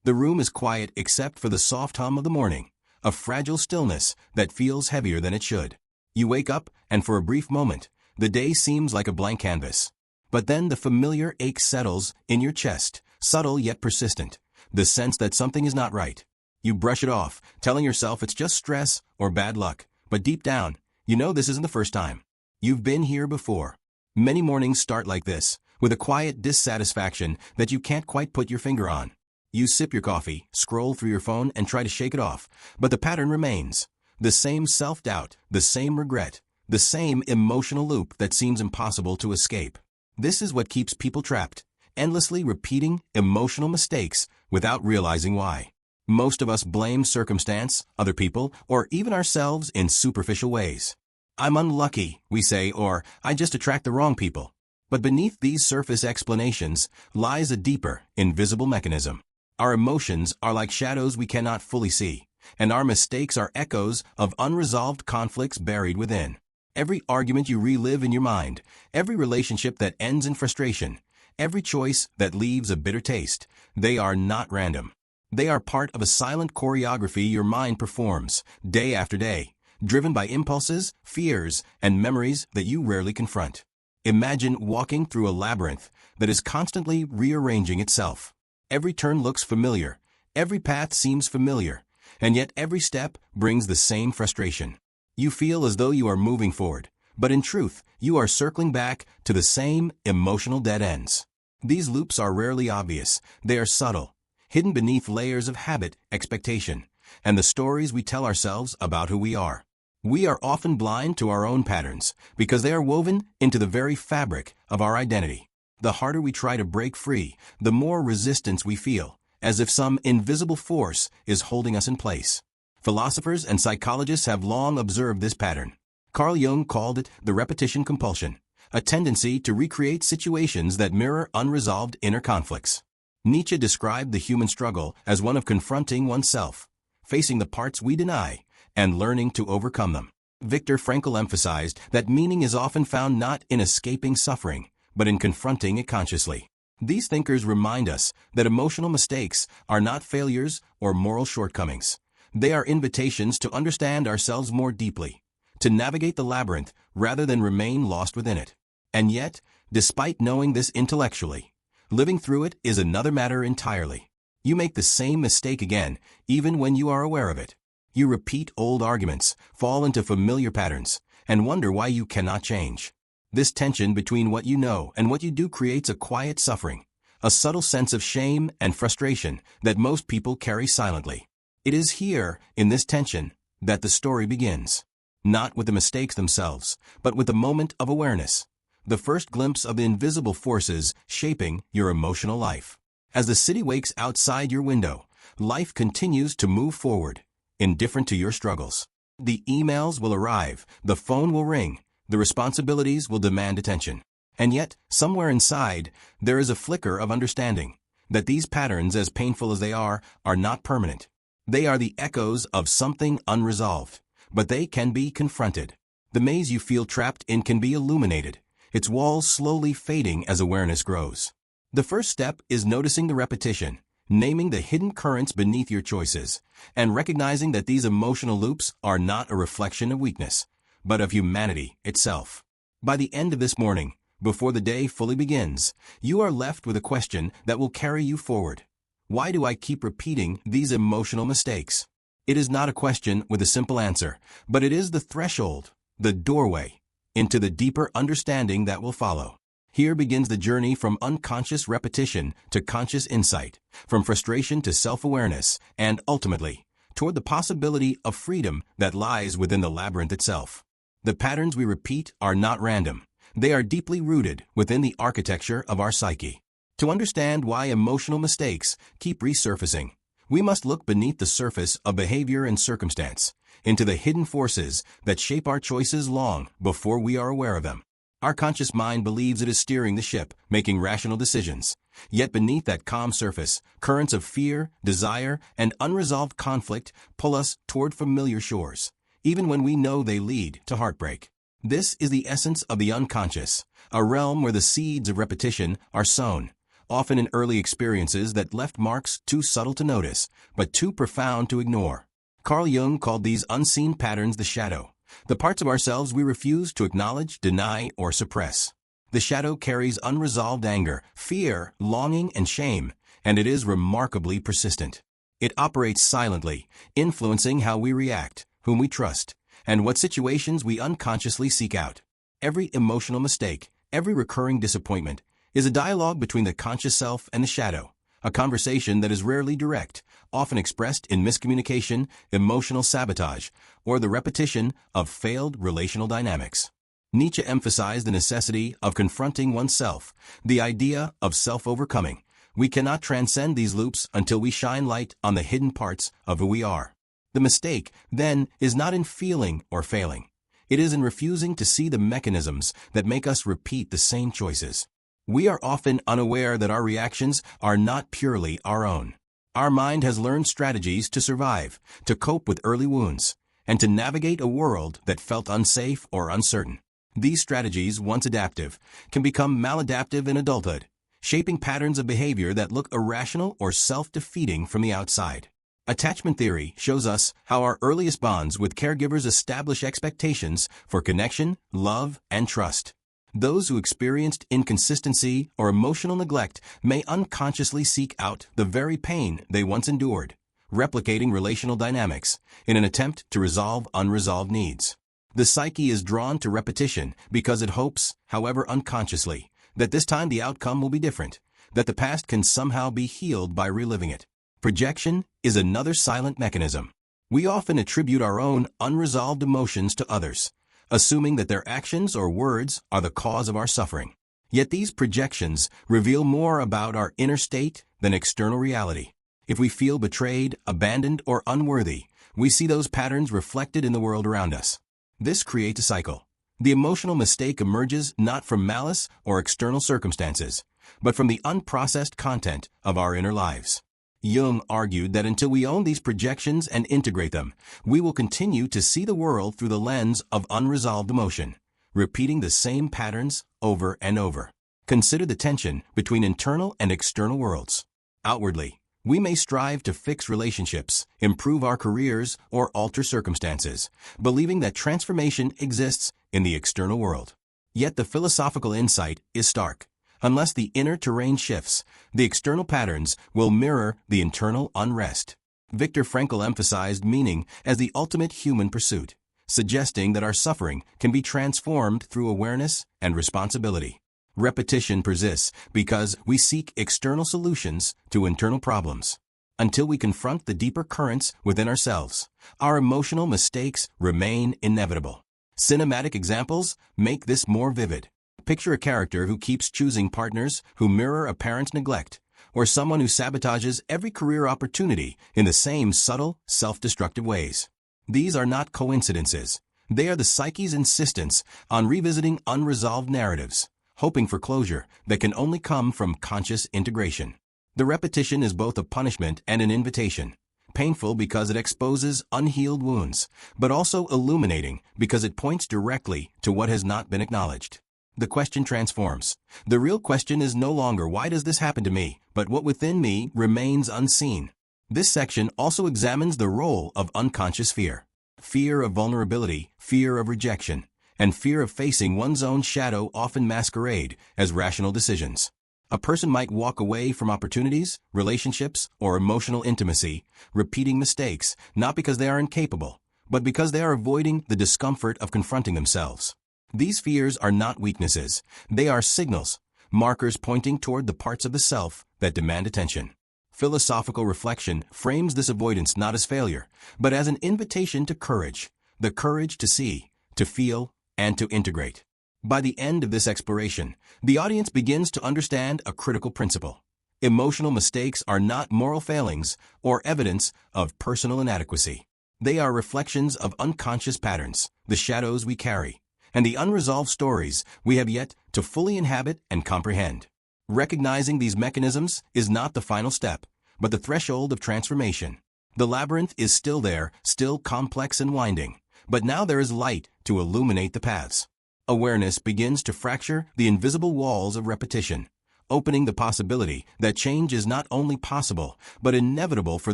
The room is quiet except for the soft hum of the morning, a fragile stillness that feels heavier than it should. You wake up, and for a brief moment, the day seems like a blank canvas. But then the familiar ache settles in your chest, subtle yet persistent, the sense that something is not right. You brush it off, telling yourself it's just stress or bad luck, but deep down, you know this isn't the first time. You've been here before. Many mornings start like this, with a quiet dissatisfaction that you can't quite put your finger on. You sip your coffee, scroll through your phone, and try to shake it off, but the pattern remains. The same self-doubt, the same regret, the same emotional loop that seems impossible to escape. This is what keeps people trapped, endlessly repeating emotional mistakes without realizing why. Most of us blame circumstance, other people, or even ourselves in superficial ways. I'm unlucky, we say, or I just attract the wrong people. But beneath these surface explanations lies a deeper, invisible mechanism. Our emotions are like shadows we cannot fully see, and our mistakes are echoes of unresolved conflicts buried within. Every argument you relive in your mind, every relationship that ends in frustration, every choice that leaves a bitter taste, they are not random. They are part of a silent choreography your mind performs, day after day, driven by impulses, fears, and memories that you rarely confront. Imagine walking through a labyrinth that is constantly rearranging itself. Every turn looks familiar, every path seems familiar, and yet every step brings the same frustration. You feel as though you are moving forward, but in truth, you are circling back to the same emotional dead ends. These loops are rarely obvious. They are subtle, hidden beneath layers of habit, expectation, and the stories we tell ourselves about who we are. We are often blind to our own patterns because they are woven into the very fabric of our identity. The harder we try to break free, the more resistance we feel, as if some invisible force is holding us in place. Philosophers and psychologists have long observed this pattern. Carl Jung called it the repetition compulsion, a tendency to recreate situations that mirror unresolved inner conflicts. Nietzsche described the human struggle as one of confronting oneself, facing the parts we deny, and learning to overcome them. Viktor Frankl emphasized that meaning is often found not in escaping suffering, but in confronting it consciously. These thinkers remind us that emotional mistakes are not failures or moral shortcomings. They are invitations to understand ourselves more deeply, to navigate the labyrinth rather than remain lost within it. And yet, despite knowing this intellectually, living through it is another matter entirely. You make the same mistake again, even when you are aware of it. You repeat old arguments, fall into familiar patterns, and wonder why you cannot change. This tension between what you know and what you do creates a quiet suffering, a subtle sense of shame and frustration that most people carry silently. It is here, in this tension, that the story begins. Not with the mistakes themselves, but with the moment of awareness, the first glimpse of the invisible forces shaping your emotional life. As the city wakes outside your window, life continues to move forward, indifferent to your struggles. The emails will arrive, the phone will ring, the responsibilities will demand attention. And yet, somewhere inside, there is a flicker of understanding that these patterns, as painful as they are not permanent. They are the echoes of something unresolved, but they can be confronted. The maze you feel trapped in can be illuminated, its walls slowly fading as awareness grows. The first step is noticing the repetition, naming the hidden currents beneath your choices, and recognizing that these emotional loops are not a reflection of weakness, but of humanity itself. By the end of this morning, before the day fully begins, you are left with a question that will carry you forward. Why do I keep repeating these emotional mistakes? It is not a question with a simple answer, but it is the threshold, the doorway, into the deeper understanding that will follow. Here begins the journey from unconscious repetition to conscious insight, from frustration to self-awareness, and ultimately, toward the possibility of freedom that lies within the labyrinth itself. The patterns we repeat are not random. They are deeply rooted within the architecture of our psyche. To understand why emotional mistakes keep resurfacing, we must look beneath the surface of behavior and circumstance, into the hidden forces that shape our choices long before we are aware of them. Our conscious mind believes it is steering the ship, making rational decisions. Yet beneath that calm surface, currents of fear, desire, and unresolved conflict pull us toward familiar shores, even when we know they lead to heartbreak. This is the essence of the unconscious, a realm where the seeds of repetition are sown, often in early experiences that left marks too subtle to notice, but too profound to ignore. Carl Jung called these unseen patterns the shadow, the parts of ourselves we refuse to acknowledge, deny, or suppress. The shadow carries unresolved anger, fear, longing, and shame, and it is remarkably persistent. It operates silently, influencing how we react, whom we trust, and what situations we unconsciously seek out. Every emotional mistake, every recurring disappointment, is a dialogue between the conscious self and the shadow, a conversation that is rarely direct, often expressed in miscommunication, emotional sabotage, or the repetition of failed relational dynamics. Nietzsche emphasized the necessity of confronting oneself, the idea of self-overcoming. We cannot transcend these loops until we shine light on the hidden parts of who we are. The mistake, then, is not in feeling or failing. It is in refusing to see the mechanisms that make us repeat the same choices. We are often unaware that our reactions are not purely our own. Our mind has learned strategies to survive, to cope with early wounds, and to navigate a world that felt unsafe or uncertain. These strategies, once adaptive, can become maladaptive in adulthood, shaping patterns of behavior that look irrational or self-defeating from the outside. Attachment theory shows us how our earliest bonds with caregivers establish expectations for connection, love, and trust. Those who experienced inconsistency or emotional neglect may unconsciously seek out the very pain they once endured, replicating relational dynamics in an attempt to resolve unresolved needs. The psyche is drawn to repetition because it hopes, however unconsciously, that this time the outcome will be different, that the past can somehow be healed by reliving it. Projection is another silent mechanism. We often attribute our own unresolved emotions to others, assuming that their actions or words are the cause of our suffering. Yet these projections reveal more about our inner state than external reality. If we feel betrayed, abandoned, or unworthy, we see those patterns reflected in the world around us. This creates a cycle. The emotional mistake emerges not from malice or external circumstances, but from the unprocessed content of our inner lives. Jung argued that until we own these projections and integrate them, we will continue to see the world through the lens of unresolved emotion, repeating the same patterns over and over. Consider the tension between internal and external worlds. Outwardly, we may strive to fix relationships, improve our careers, or alter circumstances, believing that transformation exists in the external world. Yet the philosophical insight is stark. Unless the inner terrain shifts, the external patterns will mirror the internal unrest. Viktor Frankl emphasized meaning as the ultimate human pursuit, suggesting that our suffering can be transformed through awareness and responsibility. Repetition persists because we seek external solutions to internal problems. Until we confront the deeper currents within ourselves, our emotional mistakes remain inevitable. Cinematic examples make this more vivid. Picture a character who keeps choosing partners who mirror a parent's neglect, or someone who sabotages every career opportunity in the same subtle, self-destructive ways. These are not coincidences. They are the psyche's insistence on revisiting unresolved narratives, hoping for closure that can only come from conscious integration. The repetition is both a punishment and an invitation. Painful because it exposes unhealed wounds, but also illuminating because it points directly to what has not been acknowledged. The question transforms. The real question is no longer why does this happen to me, but what within me remains unseen. This section also examines the role of unconscious fear. Fear of vulnerability, fear of rejection, and fear of facing one's own shadow often masquerade as rational decisions. A person might walk away from opportunities, relationships, or emotional intimacy, repeating mistakes, not because they are incapable, but because they are avoiding the discomfort of confronting themselves. These fears are not weaknesses. They are signals, markers pointing toward the parts of the self that demand attention. Philosophical reflection frames this avoidance not as failure, but as an invitation to courage, the courage to see, to feel, and to integrate. By the end of this exploration, the audience begins to understand a critical principle. Emotional mistakes are not moral failings or evidence of personal inadequacy. They are reflections of unconscious patterns, the shadows we carry, and the unresolved stories we have yet to fully inhabit and comprehend. Recognizing these mechanisms is not the final step, but the threshold of transformation. The labyrinth is still there, still complex and winding, but now there is light to illuminate the paths. Awareness begins to fracture the invisible walls of repetition, opening the possibility that change is not only possible, but inevitable for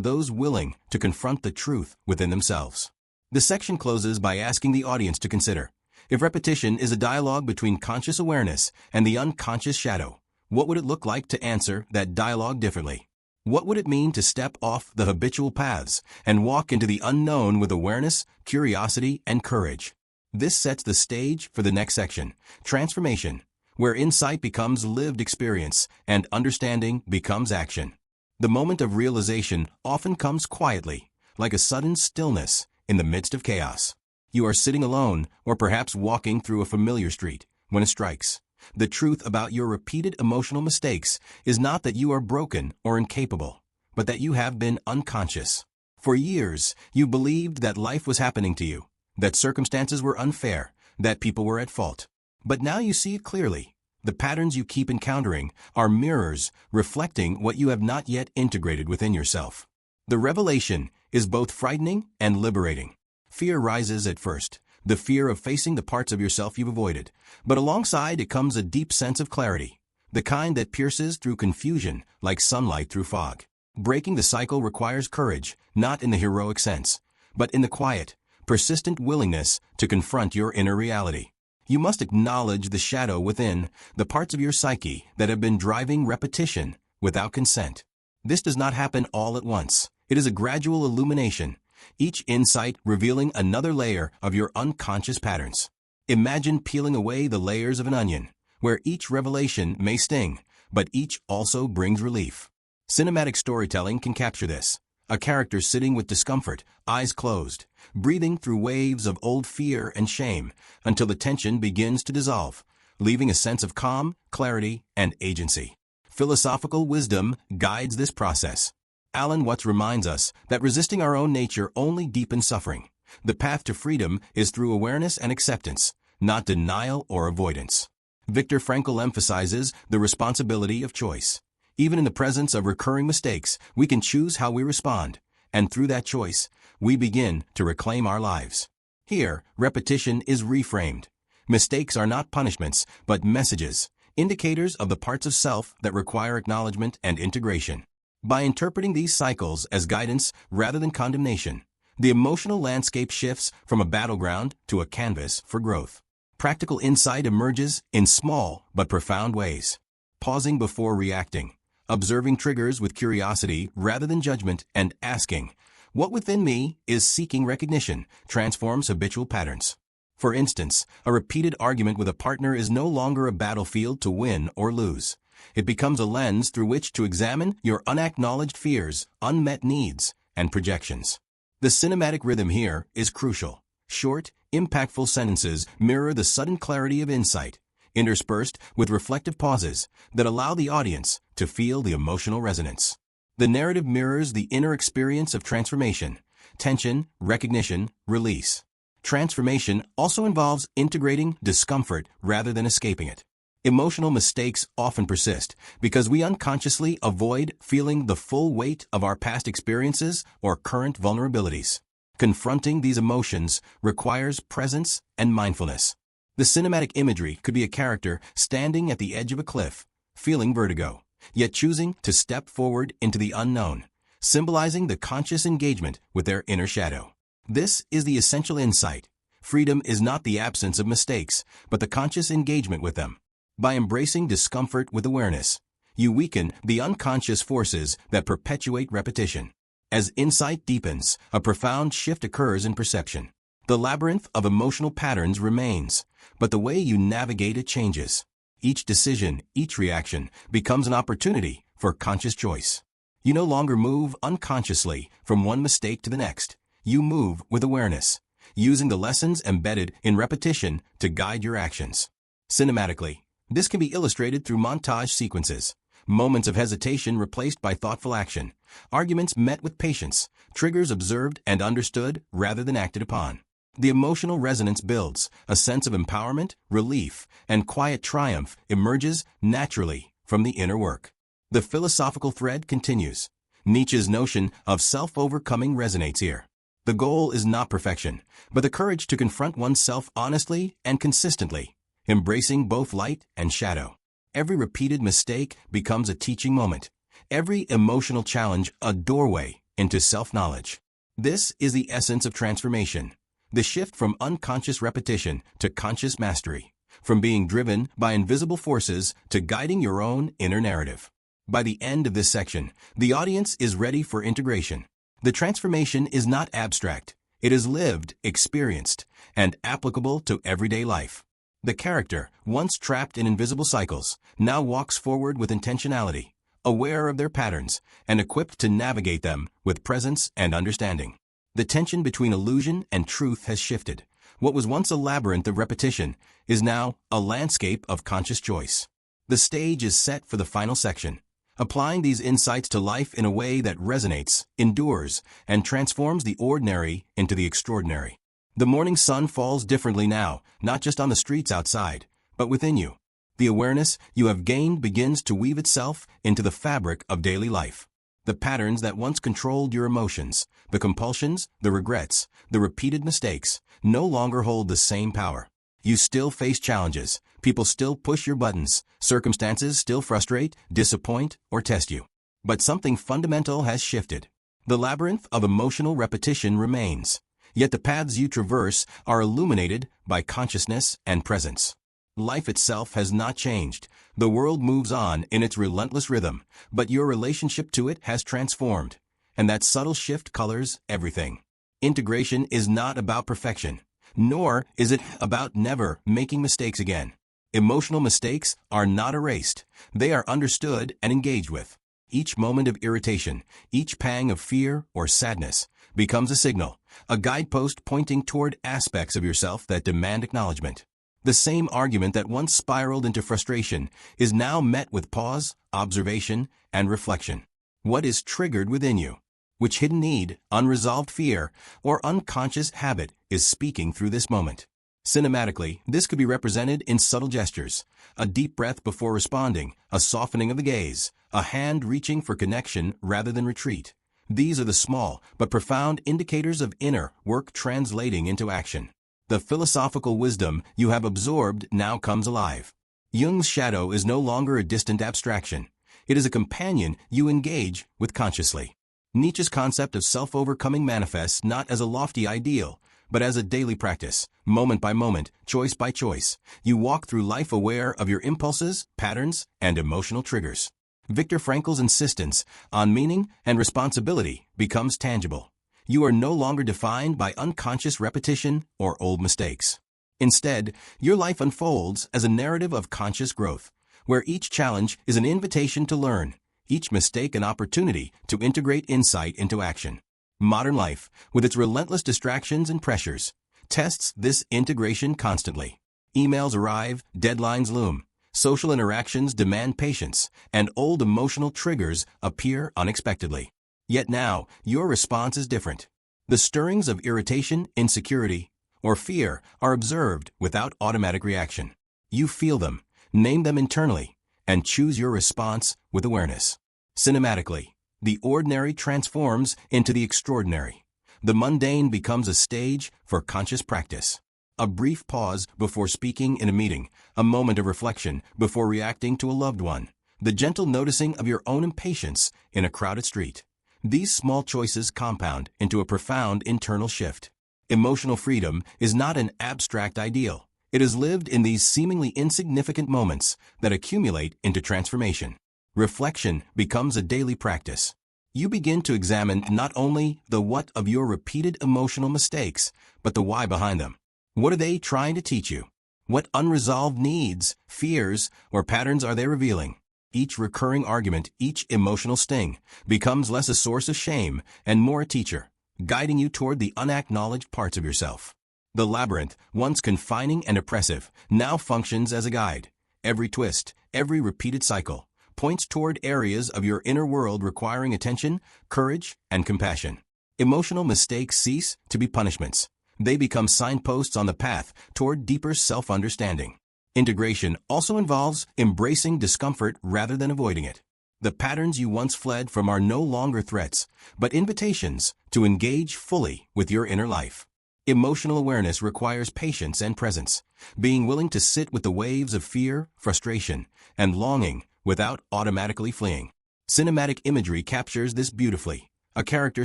those willing to confront the truth within themselves. The section closes by asking the audience to consider, if repetition is a dialogue between conscious awareness and the unconscious shadow, what would it look like to answer that dialogue differently? What would it mean to step off the habitual paths and walk into the unknown with awareness, curiosity, and courage? This sets the stage for the next section, transformation, where insight becomes lived experience and understanding becomes action. The moment of realization often comes quietly, like a sudden stillness in the midst of chaos. You are sitting alone or perhaps walking through a familiar street when it strikes. The truth about your repeated emotional mistakes is not that you are broken or incapable, but that you have been unconscious. For years, you believed that life was happening to you, that circumstances were unfair, that people were at fault. But now you see it clearly. The patterns you keep encountering are mirrors reflecting what you have not yet integrated within yourself. The revelation is both frightening and liberating. Fear rises at first, the fear of facing the parts of yourself you've avoided, but alongside it comes a deep sense of clarity, the kind that pierces through confusion like sunlight through fog. Breaking the cycle requires courage, not in the heroic sense, but in the quiet, persistent willingness to confront your inner reality. You must acknowledge the shadow within, the parts of your psyche that have been driving repetition without consent. This does not happen all at once. It is a gradual illumination, each insight revealing another layer of your unconscious patterns. Imagine peeling away the layers of an onion, where each revelation may sting, but each also brings relief. Cinematic storytelling can capture this. A character sitting with discomfort, eyes closed, breathing through waves of old fear and shame until the tension begins to dissolve, leaving a sense of calm, clarity, and agency. Philosophical wisdom guides this process. Alan Watts reminds us that resisting our own nature only deepens suffering. The path to freedom is through awareness and acceptance, not denial or avoidance. Viktor Frankl emphasizes the responsibility of choice. Even in the presence of recurring mistakes, we can choose how we respond, and through that choice, we begin to reclaim our lives. Here, repetition is reframed. Mistakes are not punishments, but messages, indicators of the parts of self that require acknowledgement and integration. By interpreting these cycles as guidance rather than condemnation, the emotional landscape shifts from a battleground to a canvas for growth. Practical insight emerges in small but profound ways. Pausing before reacting, observing triggers with curiosity rather than judgment, and asking, what within me is seeking recognition, transforms habitual patterns. For instance, a repeated argument with a partner is no longer a battlefield to win or lose. It becomes a lens through which to examine your unacknowledged fears, unmet needs, and projections. The cinematic rhythm here is crucial. Short, impactful sentences mirror the sudden clarity of insight, interspersed with reflective pauses that allow the audience to feel the emotional resonance. The narrative mirrors the inner experience of transformation, tension, recognition, release. Transformation also involves integrating discomfort rather than escaping it. Emotional mistakes often persist because we unconsciously avoid feeling the full weight of our past experiences or current vulnerabilities. Confronting these emotions requires presence and mindfulness. The cinematic imagery could be a character standing at the edge of a cliff, feeling vertigo, yet choosing to step forward into the unknown, symbolizing the conscious engagement with their inner shadow. This is the essential insight. Freedom is not the absence of mistakes, but the conscious engagement with them. By embracing discomfort with awareness, you weaken the unconscious forces that perpetuate repetition. As insight deepens, a profound shift occurs in perception. The labyrinth of emotional patterns remains, but the way you navigate it changes. Each decision, each reaction, becomes an opportunity for conscious choice. You no longer move unconsciously from one mistake to the next. You move with awareness, using the lessons embedded in repetition to guide your actions. Cinematically, this can be illustrated through montage sequences, moments of hesitation replaced by thoughtful action, arguments met with patience, triggers observed and understood rather than acted upon. The emotional resonance builds, a sense of empowerment, relief, and quiet triumph emerges naturally from the inner work. The philosophical thread continues. Nietzsche's notion of self-overcoming resonates here. The goal is not perfection, but the courage to confront oneself honestly and consistently, embracing both light and shadow. every repeated mistake becomes a teaching moment. Every emotional challenge a doorway into self-knowledge. This is the essence of transformation. The shift from unconscious repetition to conscious mastery. From being driven by invisible forces to guiding your own inner narrative. By the end of this section, the audience is ready for integration. The transformation is not abstract. It is lived, experienced, and applicable to everyday life. The character, once trapped in invisible cycles, now walks forward with intentionality, aware of their patterns, and equipped to navigate them with presence and understanding. The tension between illusion and truth has shifted. What was once a labyrinth of repetition is now a landscape of conscious choice. The stage is set for the final section, applying these insights to life in a way that resonates, endures, and transforms the ordinary into the extraordinary. The morning sun falls differently now, not just on the streets outside, but within you. The awareness you have gained begins to weave itself into the fabric of daily life. The patterns that once controlled your emotions, the compulsions, the regrets, the repeated mistakes, no longer hold the same power. You still face challenges, people still push your buttons, circumstances still frustrate, disappoint, or test you. But something fundamental has shifted. The labyrinth of emotional repetition remains, yet the paths you traverse are illuminated by consciousness and presence. Life itself has not changed. The world moves on in its relentless rhythm, but your relationship to it has transformed. And that subtle shift colors everything. Integration is not about perfection, nor is it about never making mistakes again. Emotional mistakes are not erased. They are understood and engaged with. Each moment of irritation, each pang of fear or sadness becomes a signal, a guidepost pointing toward aspects of yourself that demand acknowledgement. The same argument that once spiraled into frustration is now met with pause, observation, and reflection. What is triggered within you? Which hidden need, unresolved fear, or unconscious habit is speaking through this moment? Cinematically, this could be represented in subtle gestures. A deep breath before responding, a softening of the gaze, a hand reaching for connection rather than retreat. These are the small but profound indicators of inner work translating into action. The philosophical wisdom you have absorbed now comes alive. Jung's shadow is no longer a distant abstraction. It is a companion you engage with consciously. Nietzsche's concept of self-overcoming manifests not as a lofty ideal, but as a daily practice, moment by moment, choice by choice. You walk through life aware of your impulses, patterns, and emotional triggers. Viktor Frankl's insistence on meaning and responsibility becomes tangible. You are no longer defined by unconscious repetition or old mistakes. Instead, your life unfolds as a narrative of conscious growth, where each challenge is an invitation to learn, each mistake an opportunity to integrate insight into action. Modern life, with its relentless distractions and pressures, tests this integration constantly. Emails arrive, deadlines loom, social interactions demand patience, and old emotional triggers appear unexpectedly. Yet now, your response is different. The stirrings of irritation, insecurity, or fear are observed without automatic reaction. You feel them, name them internally, and choose your response with awareness. Cinematically, the ordinary transforms into the extraordinary. The mundane becomes a stage for conscious practice. A brief pause before speaking in a meeting, a moment of reflection before reacting to a loved one, the gentle noticing of your own impatience in a crowded street. These small choices compound into a profound internal shift. Emotional freedom is not an abstract ideal. It is lived in these seemingly insignificant moments that accumulate into transformation. Reflection becomes a daily practice. You begin to examine not only the what of your repeated emotional mistakes, but the why behind them. What are they trying to teach you? What unresolved needs, fears, or patterns are they revealing? Each recurring argument, each emotional sting, becomes less a source of shame and more a teacher, guiding you toward the unacknowledged parts of yourself. The labyrinth, once confining and oppressive, now functions as a guide. Every twist, every repeated cycle, points toward areas of your inner world requiring attention, courage, and compassion. Emotional mistakes cease to be punishments. They become signposts on the path toward deeper self-understanding. Integration also involves embracing discomfort rather than avoiding it. The patterns you once fled from are no longer threats, but invitations to engage fully with your inner life. Emotional awareness requires patience and presence, being willing to sit with the waves of fear, frustration, and longing without automatically fleeing. Cinematic imagery captures this beautifully. A character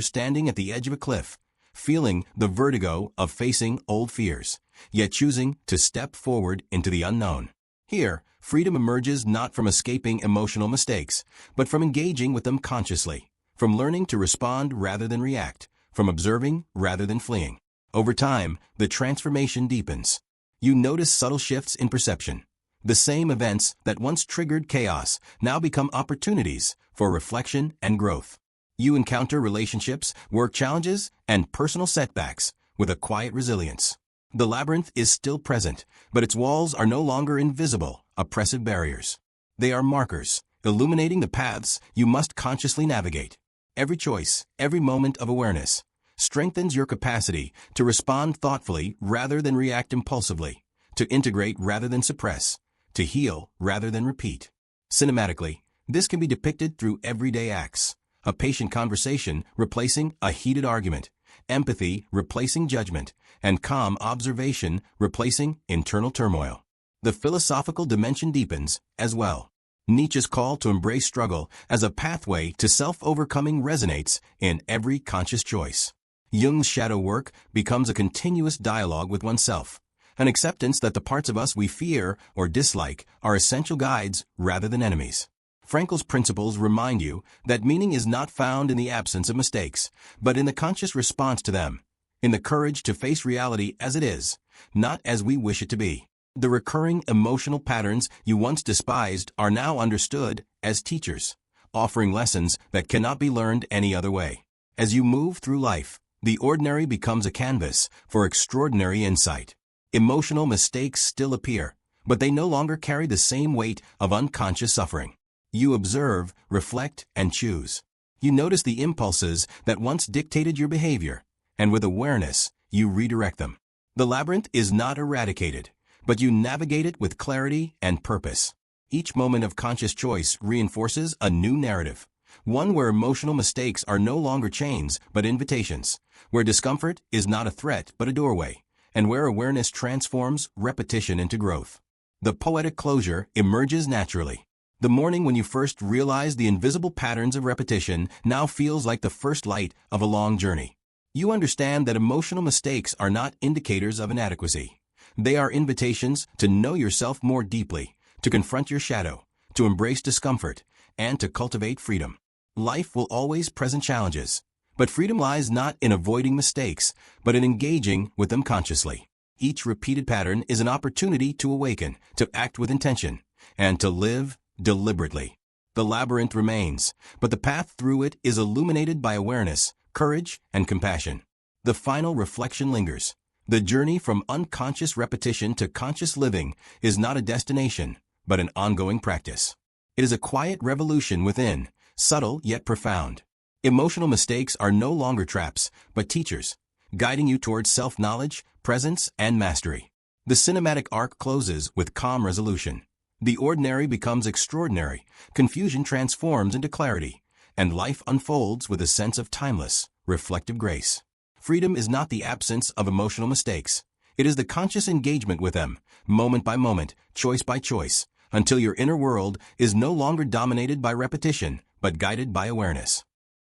standing at the edge of a cliff, feeling the vertigo of facing old fears, yet choosing to step forward into the unknown. Here, freedom emerges not from escaping emotional mistakes, but from engaging with them consciously, from learning to respond rather than react, from observing rather than fleeing. Over time, the transformation deepens. You notice subtle shifts in perception. The same events that once triggered chaos now become opportunities for reflection and growth. You encounter relationships, work challenges, and personal setbacks with a quiet resilience. The labyrinth is still present, but its walls are no longer invisible, oppressive barriers. They are markers, illuminating the paths you must consciously navigate. Every choice, every moment of awareness, strengthens your capacity to respond thoughtfully rather than react impulsively, to integrate rather than suppress, to heal rather than repeat. Cinematically, this can be depicted through everyday acts. A patient conversation replacing a heated argument, empathy replacing judgment, and calm observation replacing internal turmoil. The philosophical dimension deepens as well. Nietzsche's call to embrace struggle as a pathway to self-overcoming resonates in every conscious choice. Jung's shadow work becomes a continuous dialogue with oneself, an acceptance that the parts of us we fear or dislike are essential guides rather than enemies. Frankl's principles remind you that meaning is not found in the absence of mistakes, but in the conscious response to them, in the courage to face reality as it is, not as we wish it to be. The recurring emotional patterns you once despised are now understood as teachers, offering lessons that cannot be learned any other way. As you move through life, the ordinary becomes a canvas for extraordinary insight. Emotional mistakes still appear, but they no longer carry the same weight of unconscious suffering. You observe, reflect, and choose. You notice the impulses that once dictated your behavior, and with awareness, you redirect them. The labyrinth is not eradicated, but you navigate it with clarity and purpose. Each moment of conscious choice reinforces a new narrative, one where emotional mistakes are no longer chains but invitations, where discomfort is not a threat but a doorway, and where awareness transforms repetition into growth. The poetic closure emerges naturally. The morning when you first realized the invisible patterns of repetition now feels like the first light of a long journey. You understand that emotional mistakes are not indicators of inadequacy. They are invitations to know yourself more deeply, to confront your shadow, to embrace discomfort, and to cultivate freedom. Life will always present challenges, but freedom lies not in avoiding mistakes, but in engaging with them consciously. Each repeated pattern is an opportunity to awaken, to act with intention, and to live deliberately. The labyrinth remains, but the path through it is illuminated by awareness, courage, and compassion. The final reflection lingers. The journey from unconscious repetition to conscious living is not a destination, but an ongoing practice. It is a quiet revolution within, subtle yet profound. Emotional mistakes are no longer traps, but teachers, guiding you towards self-knowledge, presence, and mastery. The cinematic arc closes with calm resolution. The ordinary becomes extraordinary, confusion transforms into clarity, and life unfolds with a sense of timeless, reflective grace. Freedom is not the absence of emotional mistakes. It is the conscious engagement with them, moment by moment, choice by choice, until your inner world is no longer dominated by repetition, but guided by awareness.